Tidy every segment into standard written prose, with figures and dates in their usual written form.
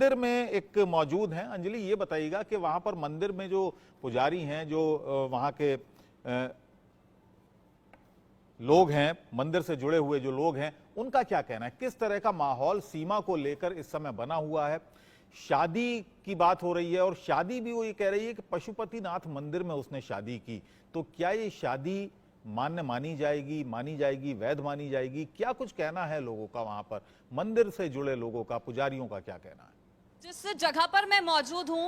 मंदिर में एक मौजूद हैं। अंजलि, ये बताइएगा कि वहां पर मंदिर में जो पुजारी हैं, जो वहां के लोग हैं, मंदिर से जुड़े हुए जो लोग हैं, उनका क्या कहना है? किस तरह का माहौल सीमा को लेकर इस समय बना हुआ है? शादी की बात हो रही है और शादी भी वो ये कह रही है कि पशुपतिनाथ मंदिर में उसने शादी की, तो क्या ये शादी मान्य मानी जाएगी, वैध मानी जाएगी? क्या कुछ कहना है लोगों का, वहां पर मंदिर से जुड़े लोगों का, पुजारियों का क्या कहना है? जिस जगह पर मैं मौजूद हूँ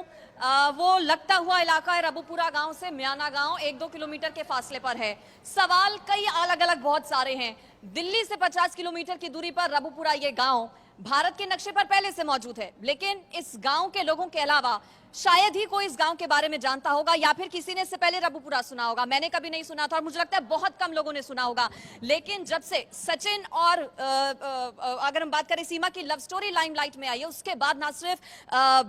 वो लगता हुआ इलाका है रबुपुरा गांव से म्याना गांव, 1-2 किलोमीटर के फासले पर है। सवाल कई अलग अलग बहुत सारे हैं। दिल्ली से 50 किलोमीटर की दूरी पर रबुपुरा ये गांव भारत के नक्शे पर पहले से मौजूद है, लेकिन इस गांव के लोगों के अलावा शायद ही कोई इस गांव के बारे में जानता होगा, या फिर किसी ने इससे पहले रबुपुरा सुना होगा। मैंने कभी नहीं सुना था और मुझे लगता है बहुत कम लोगों ने सुना होगा। लेकिन जब से सचिन और अगर हम बात करें सीमा की लव स्टोरी लाइमलाइट में आई है, उसके बाद ना सिर्फ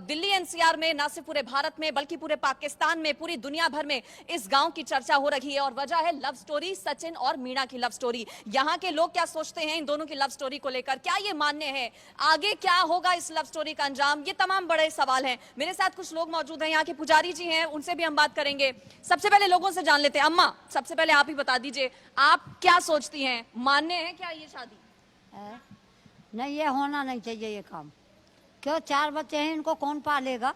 दिल्ली एनसीआर में, ना सिर्फ पूरे भारत में, बल्कि पूरे पाकिस्तान में, पूरी दुनिया भर में इस गांव की चर्चा हो रही है। और वजह है लव स्टोरी, सचिन और मीणा की लव स्टोरी। यहाँ के लोग क्या सोचते हैं इन दोनों की लव स्टोरी को लेकर? क्या ये मान्य है? आगे क्या होगा इस लव स्टोरी का अंजाम? ये तमाम बड़े सवाल हैं। मेरे साथ कुछ लोग मौजूद हैं, यहाँ के पुजारी जी हैं, उनसे भी हम बात करेंगे। सबसे पहले लोगों से जान लेते हैं। अम्मा, सबसे पहले आप ही बता दीजिए, आप क्या सोचती हैं, मान्य है क्या ये शादी? नहीं, ये होना नहीं चाहिए ये काम। क्यों? 4 बच्चे हैं, इनको कौन पालेगा?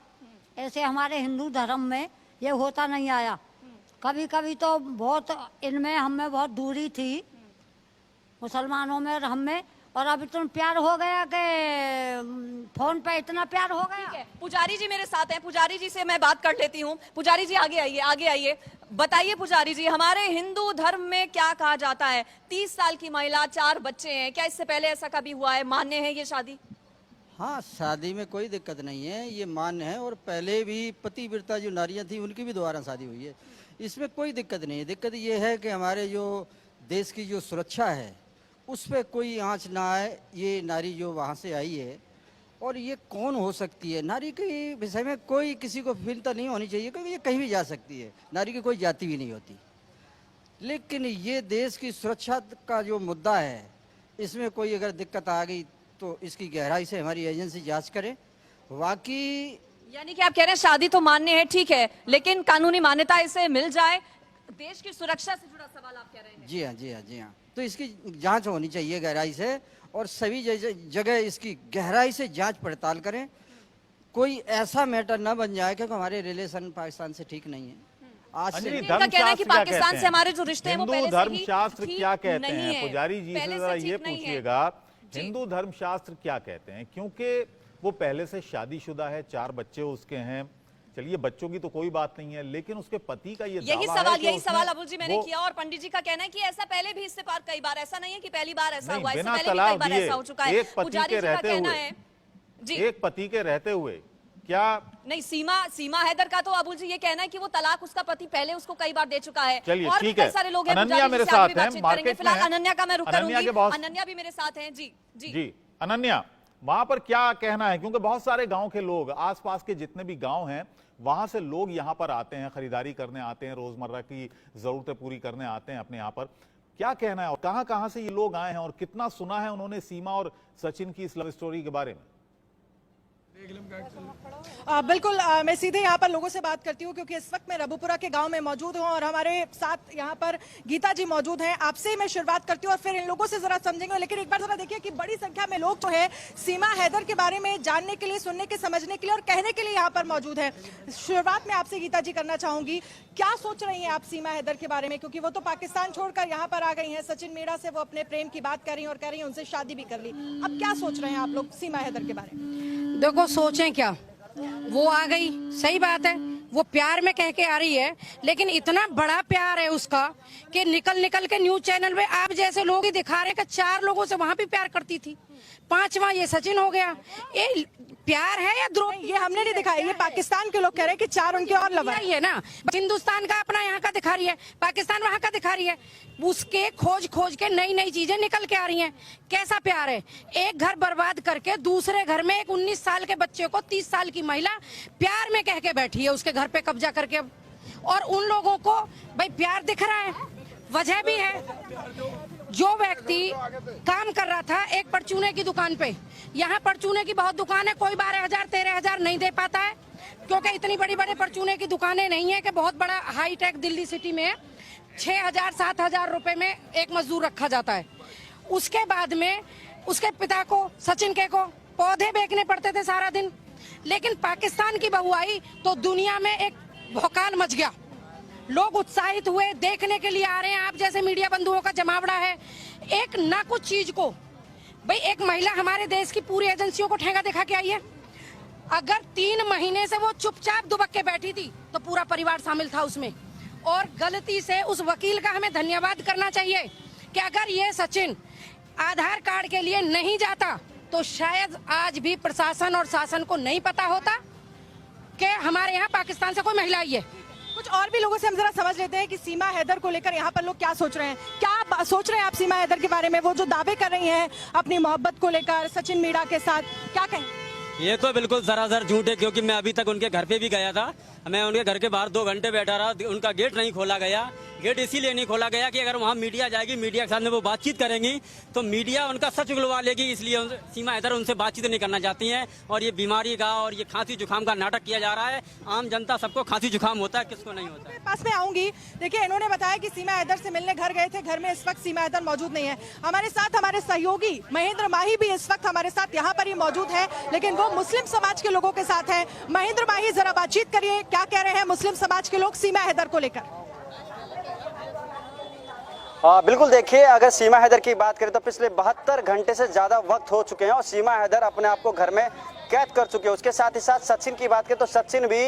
ऐसे हमारे हिंदू धर्म में ये होता नहीं आया। कभी कभी तो बहुत इनमें हमें बहुत दूरी थी, मुसलमानों में और हमें, और अब इतना प्यार हो गया कि फोन पे इतना प्यार हो गया। ठीक है, पुजारी जी मेरे साथ हैं, पुजारी जी से मैं बात कर लेती हूँ। पुजारी जी आगे आइए, आगे आइए। बताइए पुजारी जी, हमारे हिंदू धर्म में क्या कहा जाता है? 30 साल की महिला, 4 बच्चे हैं, क्या इससे पहले ऐसा कभी हुआ है? मान्य है ये शादी? हाँ, शादी में कोई दिक्कत नहीं है, ये मान्य है। और पहले भी पतिव्रता जो नारियां थी उनकी भी दोबारा शादी हुई है, इसमें कोई दिक्कत नहीं है। दिक्कत ये है कि हमारे जो देश की जो सुरक्षा है उस पर कोई आँच ना आए। ये नारी जो वहाँ से आई है, और ये कौन हो सकती है, नारी के विषय में कोई किसी को चिंता नहीं होनी चाहिए, क्योंकि ये कहीं भी जा सकती है, नारी की कोई जाति भी नहीं होती। लेकिन ये देश की सुरक्षा का जो मुद्दा है, इसमें कोई अगर दिक्कत आ गई तो इसकी गहराई से हमारी एजेंसी जांच करे। बाकी यानी कि आप कह रहे हैं शादी तो मान्य है, ठीक है, लेकिन कानूनी मान्यता इसे मिल जाए, देश की सुरक्षा से जुड़ा सवाल आप कह रहे हैं? जी हाँ, जी हाँ, जी हाँ। तो इसकी जांच होनी चाहिए गहराई से, और सभी जगह इसकी गहराई से जांच पड़ताल करें। कोई ऐसा मैटर ना बन जाए, क्योंकि हमारे रिलेशन पाकिस्तान से ठीक नहीं है। आज से इनका कहना है कि पाकिस्तान से हमारे जो रिश्ते हैं वो पहले से ही धर्मशास्त्र क्या कहते नहीं हैं? है। पुजारी जी से जरा ये पूछिएगा, हिंदू धर्मशास्त्र क्या कहते हैं? क्योंकि वो पहले से शादीशुदा है, 4 बच्चे उसके हैं। चलिए, बच्चों की तो कोई बात नहीं है, लेकिन उसके पति का यही सवाल अबुल जी मैंने किया, और पंडित जी का कहना है कि ऐसा पहले भी इससे पार कई बार, ऐसा नहीं है कि पहली बार ऐसा हुआ, इससे पहले भी कई बार ऐसा हो चुका है। एक पति के रहते हुए, एक पति के रहते हुए क्या नहीं? सीमा हैदर का तो अबुल जी ये कहना है कि वो तलाक उसका पति पहले उसको कई बार दे चुका है। चलिए, और ठीक भी है। कई सारे लोग हैं, अनन्या मेरे साथ हैं, मार्केट फिलहाल में अनन्या का मैं रुक करूंगी। अनन्या भी मेरे साथ हैं। जी जी जी, अनन्या, वहां पर क्या कहना है? क्योंकि बहुत सारे गांव के लोग, आसपास के जितने भी गांव हैं, वहां से लोग यहां पर आते हैं, खरीदारी करने आते हैं, रोजमर्रा की जरूरतें पूरी करने आते हैं अपने यहाँ पर। क्या कहना है और कहां कहां से ये लोग आए हैं और कितना सुना है उन्होंने सीमा और सचिन की इस लव स्टोरी के बारे में? बिल्कुल, मैं सीधे यहाँ पर लोगों से बात करती हूँ, क्योंकि इस वक्त मैं रबुपुरा के गांव में मौजूद हूँ और हमारे साथ यहाँ पर गीता जी मौजूद हैं। आपसे मैं शुरुआत करती हूँ और फिर इन लोगों से जरा समझेंगे। लेकिन एक बार जरा देखिए कि बड़ी संख्या में लोग जो है सीमा हैदर के बारे में जानने के लिए, सुनने के, समझने के लिए और कहने के लिए यहाँ पर मौजूद है। शुरुआत में आपसे गीता जी करना चाहूंगी, क्या सोच रही हैं आप सीमा हैदर के बारे में? क्योंकि वो तो पाकिस्तान छोड़कर यहाँ पर आ गई हैं, सचिन मीणा से वो अपने प्रेम की बात कर रही हैं और कह रही हैं उनसे शादी भी कर ली। अब क्या सोच रहे हैं आप लोग सीमा हैदर के बारे में? देखो, सोचें क्या, वो आ गई, सही बात है, वो प्यार में कह के आ रही है, लेकिन इतना बड़ा प्यार है उसका कि निकल निकल के न्यूज चैनल में आप जैसे लोग ही दिखा रहे कि 4 लोगों से वहां भी प्यार करती थी, 5वां ये सचिन हो गया। ये प्यार है या द्रोह? ये हमने नहीं दिखाया, ये पाकिस्तान के लोग कह रहे हैं कि 4 उनके और लवर है ना। हिंदुस्तान का अपना यहाँ का दिखा रही है, पाकिस्तान वहाँ का दिखा रही है, उसके खोज खोज के नई नई चीजें निकल के आ रही हैं। कैसा प्यार है? एक घर बर्बाद करके दूसरे घर में एक 19 साल के बच्चे को 30 साल की महिला प्यार में कह के बैठी है, उसके घर पे कब्जा करके। और उन लोगों को भाई प्यार दिख रहा है, वजह भी है, जो व्यक्ति काम कर रहा था एक परचूने की दुकान पे, यहाँ परचूने की बहुत दुकान है, कोई 12,000 13,000 नहीं दे पाता है, क्योंकि इतनी बड़ी बड़ी परचूने की दुकानें नहीं है कि बहुत बड़ा हाईटेक दिल्ली सिटी में 6,000 7,000 रुपए में एक मजदूर रखा जाता है। उसके बाद में उसके पिता को, सचिन के को, पौधे बेचने पड़ते थे सारा दिन। लेकिन पाकिस्तान की बहू आई तो दुनिया में एक भौकाल मच गया, लोग उत्साहित हुए, देखने के लिए आ रहे हैं। आप जैसे मीडिया बंधुओं का जमावड़ा है। एक ना कुछ चीज को, भाई एक महिला हमारे देश की पूरी एजेंसियों को ठेंगा दिखा के आई है। अगर 3 महीने से वो चुपचाप दुबक के बैठी थी तो पूरा परिवार शामिल था उसमें। और गलती से उस वकील का हमें धन्यवाद करना चाहिए कि अगर ये सचिन आधार कार्ड के लिए नहीं जाता तो शायद आज भी प्रशासन और शासन को नहीं पता होता कि हमारे यहाँ पाकिस्तान से कोई महिला आई है। कुछ और भी लोगों से हम जरा समझ लेते हैं कि सीमा हैदर को लेकर यहाँ पर लोग क्या सोच रहे हैं। क्या सोच रहे हैं आप सीमा हैदर के बारे में? वो जो दावे कर रही हैं अपनी मोहब्बत को लेकर सचिन मीणा के साथ, क्या कहें? ये तो बिल्कुल सरासर झूठ है, क्योंकि मैं अभी तक उनके घर पे भी गया था। मैं उनके घर के बाहर 2 घंटे बैठा रहा, उनका गेट नहीं खोला गया। गेट इसीलिए नहीं खोला गया कि अगर वहाँ मीडिया जाएगी, मीडिया के साथ में वो बातचीत करेंगी तो मीडिया उनका सच उगलवा लेगी। इसलिए सीमा हैदर उनसे बातचीत नहीं करना चाहती हैं। और ये बीमारी का और ये खांसी जुकाम का नाटक किया जा रहा है। आम जनता सबको खांसी जुकाम होता है, किसको नहीं होता है। पास में आऊंगी। देखिए, इन्होंने बताया कि सीमा हैदर से मिलने घर गए थे, घर में इस वक्त सीमा हैदर मौजूद नहीं है। हमारे साथ हमारे सहयोगी महेंद्र माही भी इस वक्त हमारे साथ यहाँ पर ही मौजूद है, लेकिन वो मुस्लिम समाज के लोगों के साथ है। महेंद्र माही, जरा बातचीत करिए, क्या कह रहे हैं मुस्लिम समाज के लोग सीमा हैदर को लेकर? हाँ बिल्कुल, देखिए अगर सीमा हैदर की बात करें तो पिछले 72 घंटे से ज़्यादा वक्त हो चुके हैं और सीमा हैदर अपने आप को घर में कैद कर चुके हैं। उसके साथ ही साथ सचिन की बात करें तो सचिन भी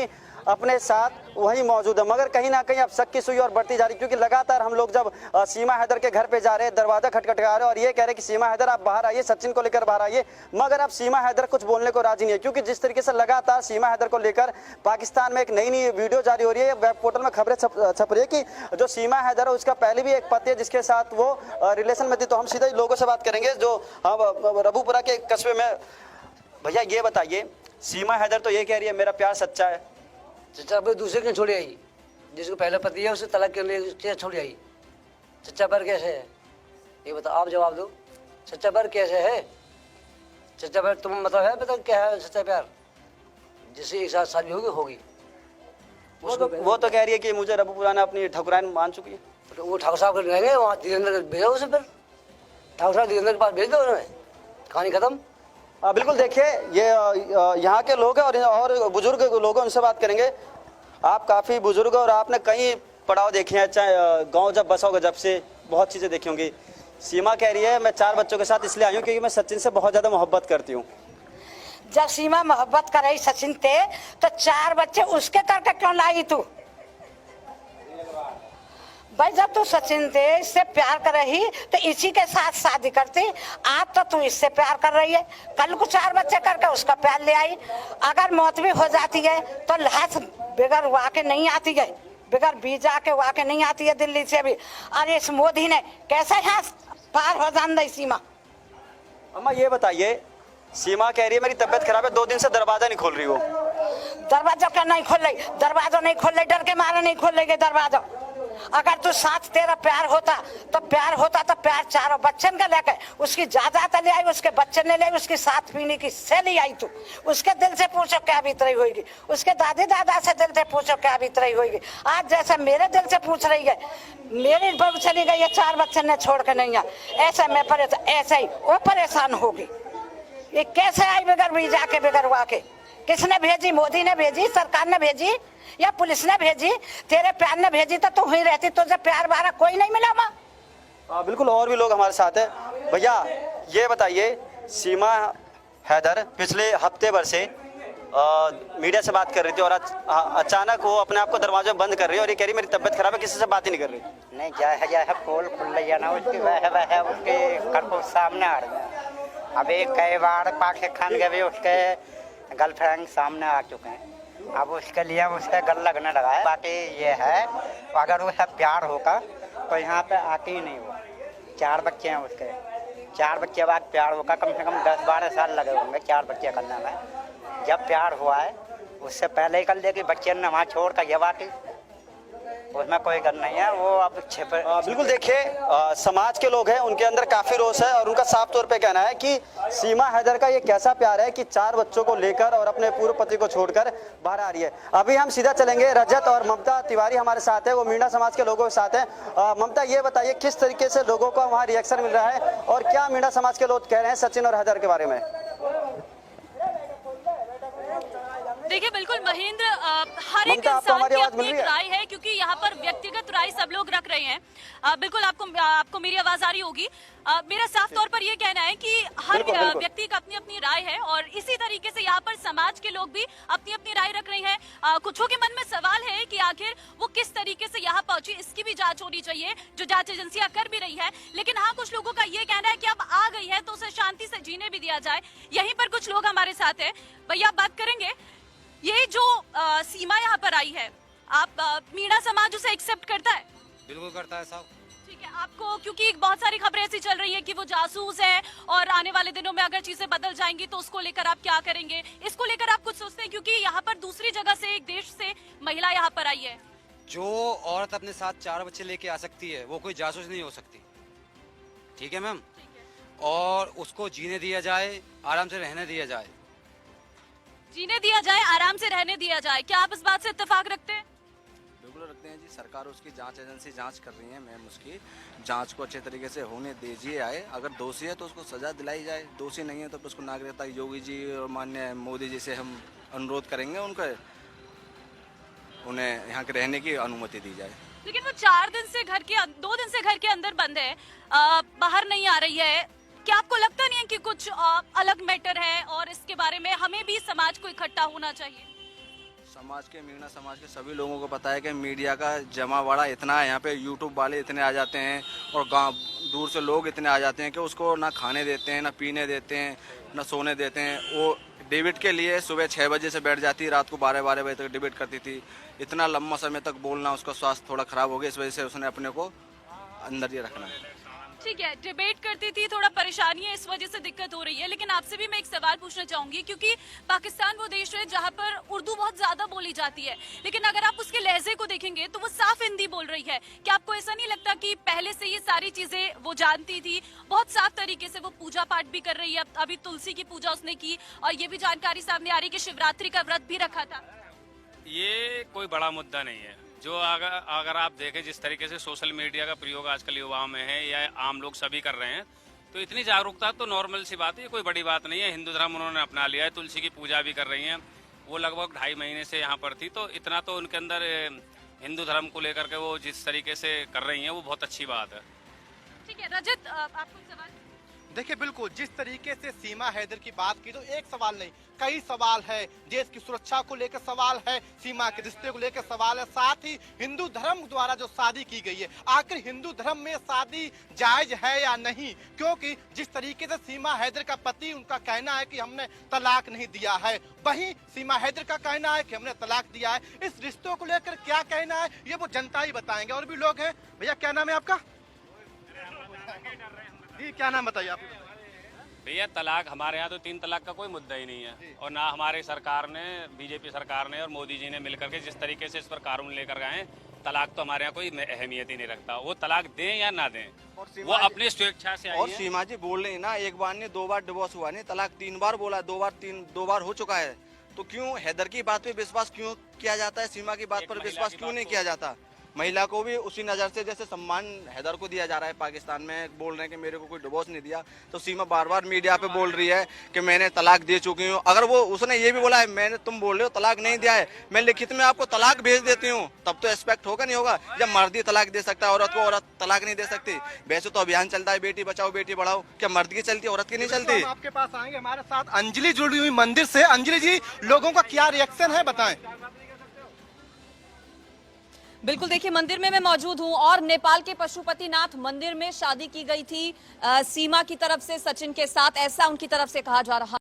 अपने साथ वही मौजूद है, मगर कहीं ना कहीं अब शक की सुई और बढ़ती जा रही, क्योंकि लगातार हम लोग जब सीमा हैदर के घर पे जा रहे हैं, दरवाजा खटखटा रहे और ये कह रहे कि सीमा हैदर आप बाहर आइए, सचिन को लेकर बाहर आइए, मगर अब सीमा हैदर कुछ बोलने को राजी नहीं है। क्योंकि जिस तरीके से लगातार सीमा हैदर को लेकर पाकिस्तान में एक नई नई वीडियो जारी हो रही है, वेब पोर्टल में खबरें छप रही है कि जो सीमा हैदर है उसका पहले भी एक पति है जिसके साथ वो रिलेशन में थी। तो हम सीधा ही लोगों से बात करेंगे जो रबूपुरा के कस्बे में। भैया ये बताइए, सीमा हैदर तो ये कह रही है मेरा प्यार सच्चा है, चचा पर दूसरे क्यों छोड़ी आई? जिसको पहला पति है उसे तलाक के लिए छोड़ी आई। चचा पर कैसे है ये बताओ, आप जवाब दो। चचा पर कैसे है? चचा पर तुम मतलब है पता क्या है सच्चा प्यार? जिससे एक साथ शादी होगी वो तो कह रही है कि मुझे रबूपुरा ने अपनी ठकुराइन मान चुकी है। तो वो ठाकुर साहब रहेंगे वहाँ, धीरेन्द्र भेजो उसे, फिर ठाकुर साहब धीरेन्द्र के पास भेज दो उन्हें, कहानी खत्म। बिल्कुल, देखिए ये यहाँ के लोग हैं और बुजुर्ग लोग हैं, उनसे बात करेंगे। आप काफ़ी बुजुर्ग और आपने कई पड़ाव देखे हैं, चाहे गांव जब बसोगे जब से बहुत चीज़ें देखी होंगी। सीमा कह रही है मैं 4 बच्चों के साथ इसलिए आई हूँ क्योंकि मैं सचिन से बहुत ज़्यादा मोहब्बत करती हूँ। जब सीमा मोहब्बत कर रही सचिन थे तो 4 बच्चे उसके करके क्यों लाई तू? भाई जब तू सचिन थे इससे प्यार कर रही तो इसी के साथ शादी करती। आज तो तू इससे प्यार कर रही है, कल को 4 बच्चे करके उसका प्यार ले आई। अगर मौत भी हो जाती है तो लाश बगैर वाके नहीं आती है, बगैर वीजा के वाके नहीं आती है दिल्ली से भी। अरे इस मोदी ने कैसे यहाँ पार हो जान दी सीमा? अम्मा ये बताइए, सीमा कह रही है मेरी तबीयत खराब है, 2 दिन से दरवाजा नहीं खोल रही हो। दरवाजा क्या नहीं खोल रही? दरवाजा नहीं खोल रही, डर के मारे नहीं खोल रही दरवाजा। अगर तू साथ तेरा प्यार होता तो प्यार 4 बच्चन का लेकर उसकी जायदाद ले आई, उसके बच्चे ने ले, उसकी साथ पीने की से ले आई। तू उसके दिल से पूछो क्या बीत रही होगी, उसके दादी दादा से दिल से पूछो क्या बीत रही होगी। आज जैसे मेरे दिल से पूछ रही है, मेरी बहू चली गई है 4 बच्चे ने छोड़ के नहीं है, ऐसे मैं परेशान, ऐसे ही वो परेशान होगी। ये कैसे आई बगैर वीजा के, बगैर वाके? किसने भेजी? मोदी ने भेजी, सरकार ने भेजी या पुलिस ने भेजी? तेरे प्यार ने भेजी तो तू ही रहती, तुझे प्यार बारा कोई नहीं मिला माँ। बिल्कुल, और भी लोग हमारे साथ हैं। भैया ये बताइए, सीमा हैदर पिछले हफ्ते भर से मीडिया से बात कर रही थी और अचानक वो अपने आप को दरवाजे में बंद कर रही है और ये कह रही मेरी तबीयत खराब है, किसी से बात ही नहीं कर रही। नहीं जय पोल खुल रही है ना उसकी, वह उसके घर को सामने आ रही है। अभी कई बार पाकिस्तान के भी उसके गर्लफ्रेंड सामने आ चुके हैं, अब उसके लिए उसके गल लगने लगा है। बाकी ये है अगर उसे प्यार होगा तो यहाँ पे आके ही नहीं हुआ। 4 बच्चे हैं उसके, 4 बच्चे बाद प्यार होगा, कम से कम 10-12 साल लगे होंगे 4 बच्चे करने में। जब प्यार हुआ है उससे पहले ही कर लेगी, बच्चे ने वहाँ छोड़ कर ये बात उसमें कोई गन नहीं है, वो अब छिप। बिल्कुल देखिए, समाज के लोग हैं, उनके अंदर काफी रोष है और उनका साफ तौर पे कहना है कि सीमा हैदर का ये कैसा प्यार है कि 4 बच्चों को लेकर और अपने पूर्व पति को छोड़कर बाहर आ रही है। अभी हम सीधा चलेंगे, रजत और ममता तिवारी हमारे साथ है, वो मीणा समाज के लोगों के साथ है। ममता, ये बताइए किस तरीके से लोगों का वहाँ रिएक्शन मिल रहा है और क्या मीणा समाज के लोग कह रहे हैं सचिन और हैदर के बारे में? देखिए बिल्कुल महेंद्र, हर एक ममता, आपको इंसान हमारी की आवाज अपनी मिल एक रही है? राय है, क्योंकि यहाँ पर व्यक्तिगत राय सब लोग रख रहे हैं। बिल्कुल आपको मेरी आवाज आ रही होगी। मेरा साफ तौर पर ये कहना है कि हर बिल्कुल। व्यक्ति का अपनी अपनी राय है और इसी तरीके से यहाँ पर समाज के लोग भी अपनी अपनी राय रख रहे हैं। कुछों के मन में सवाल है कि आखिर वो किस तरीके से यहाँ पहुंची, इसकी भी जांच होनी चाहिए, जो जांच एजेंसियां कर भी रही है। लेकिन हाँ, कुछ लोगों का ये कहना है कि अब आ गई है तो उसे शांति से जीने भी दिया जाए। यहीं पर कुछ लोग हमारे साथ है। भैया, आप बात करेंगे, ये जो सीमा यहाँ पर आई है, आप मीणा समाज उसे एक्सेप्ट करता है? बिल्कुल करता है साहब। ठीक है, आपको, क्योंकि बहुत सारी खबरें ऐसी चल रही है कि वो जासूस है और आने वाले दिनों में अगर चीजें बदल जाएंगी तो उसको लेकर आप क्या करेंगे? इसको लेकर आप कुछ सोचते हैं? क्योंकि यहाँ पर दूसरी जगह से, एक देश से महिला यहाँ पर आई है। जो औरत अपने साथ 4 बच्चे लेके आ सकती है वो कोई जासूस नहीं हो सकती, ठीक है मैम? और उसको जीने दिया जाए, आराम से रहने दिया जाए। जीने दिया जाए, आराम से रहने दिया जाए, क्या आप इस बात से इत्तेफाक रखते हैं? बिल्कुल रखते हैं जी। सरकार उसकी जांच एजेंसी जांच कर रही है मैम, उसकी जांच को अच्छे तरीके से होने दीजिए। आए अगर दोषी है तो उसको सजा दिलाई जाए, दोषी नहीं है तो उसको नागरिकता योगी जी और माननीय मोदी जी से हम अनुरोध करेंगे उन्हें यहाँ के रहने की अनुमति दी जाए। लेकिन वो 2 दिन से घर के अंदर बंद है, बाहर नहीं आ रही है। क्या आपको लगता नहीं है कि कुछ अलग मैटर है और इसके बारे में हमें भी समाज को इकट्ठा होना चाहिए? समाज के, मीणा समाज के सभी लोगों को पता है कि मीडिया का जमावड़ा इतना है यहाँ पे, यूट्यूब वाले इतने आ जाते हैं और गांव दूर से लोग इतने आ जाते हैं कि उसको ना खाने देते हैं, ना पीने देते हैं, ना सोने देते हैं। वो डिबेट के लिए सुबह 6 बजे से बैठ जाती, रात को 12-12 बजे तक डिबेट करती थी। इतना लंबा समय तक बोलना, उसका स्वास्थ्य थोड़ा खराब हो गया, इस वजह से उसने अपने को अंदर ही रखना है। ठीक है, डिबेट करती थी, थोड़ा परेशानी है, इस वजह से दिक्कत हो रही है। लेकिन आपसे भी मैं एक सवाल पूछना चाहूंगी, क्योंकि पाकिस्तान वो देश है जहां पर उर्दू बहुत ज्यादा बोली जाती है, लेकिन अगर आप उसके लहजे को देखेंगे तो वो साफ हिंदी बोल रही है। क्या आपको ऐसा नहीं लगता कि पहले से ये सारी चीजें वो जानती थी? बहुत साफ तरीके से वो पूजा पाठ भी कर रही है, अभी तुलसी की पूजा उसने की और ये भी जानकारी सामने आ रही है कि शिवरात्रि का व्रत भी रखा था। ये कोई बड़ा मुद्दा नहीं है। जो अगर आप देखें जिस तरीके से सोशल मीडिया का प्रयोग आजकल युवाओं में है या आम लोग सभी कर रहे हैं, तो इतनी जागरूकता तो नॉर्मल सी बात है, ये कोई बड़ी बात नहीं है। हिंदू धर्म उन्होंने अपना लिया है, तुलसी की पूजा भी कर रही हैं। वो लगभग 2.5 महीने से यहाँ पर थी, तो इतना तो उनके अंदर हिंदू धर्म को लेकर के वो जिस तरीके से कर रही हैं वो बहुत अच्छी बात है। ठीक है, रजत, आपको सवाल? देखिए, बिल्कुल जिस तरीके से सीमा हैदर की बात की, तो एक सवाल नहीं कई सवाल है। देश की सुरक्षा को लेकर सवाल है, सीमा के रिश्ते को लेकर सवाल है, साथ ही हिंदू धर्म द्वारा जो शादी की गई है, आखिर हिंदू धर्म में शादी जायज है या नहीं? क्योंकि जिस तरीके से सीमा हैदर का पति, उनका कहना है कि हमने तलाक नहीं दिया है, वहीं सीमा हैदर का कहना है कि हमने तलाक दिया है। इस रिश्तों को लेकर क्या कहना है ये वो जनता ही बताएंगे। और भी लोग हैं। भैया, क्या नाम है आपका? जी, क्या नाम बताइए आप? भैया, तलाक हमारे यहाँ तो 3 तलाक का कोई मुद्दा ही नहीं है, और ना हमारे सरकार ने, बीजेपी सरकार ने और मोदी जी ने मिलकर के जिस तरीके से इस पर कानून लेकर गए, तलाक तो हमारे यहाँ कोई अहमियत ही नहीं रखता। वो तलाक दें या ना दें, वो अपनी स्वेच्छा से आई और है। सीमा जी बोल रही ना, एक बार नहीं 2 बार डिवोर्स हुआ नहीं, तलाक 3 बार बोला, 2 बार हो चुका है। तो क्यों हैदर की बात पे विश्वास क्यों किया जाता है, सीमा की बात पर विश्वास क्यों नहीं किया जाता? महिला को भी उसी नज़र से जैसे सम्मान हैदर को दिया जा रहा है पाकिस्तान में, बोल रहे हैं कि मेरे को कोई डिवोर्स नहीं दिया, तो सीमा बार बार मीडिया पे बोल रही है कि मैंने तलाक दे चुकी हूँ। अगर वो उसने ये भी बोला है तुम बोल रहे हो तलाक नहीं दिया है, मैं लिखित में आपको तलाक भेज देती हूँ, तब तो एक्सपेक्ट होगा नहीं होगा? जब मर्द ही तलाक दे सकता है, औरत को औरत तलाक नहीं दे सकती। वैसे तो अभियान चलता है बेटी बचाओ बेटी बढ़ाओ, क्या मर्द की चलती है, औरत की नहीं चलती? हम आपके पास आएंगे, हमारे साथ अंजलि जुड़ी हुई मंदिर से। अंजलि जी, लोगों का क्या रिएक्शन है, बताएं। बिल्कुल, देखिए मंदिर में मैं मौजूद हूं और नेपाल के पशुपतिनाथ मंदिर में शादी की गई थी सीमा की तरफ से सचिन के साथ, ऐसा उनकी तरफ से कहा जा रहा है।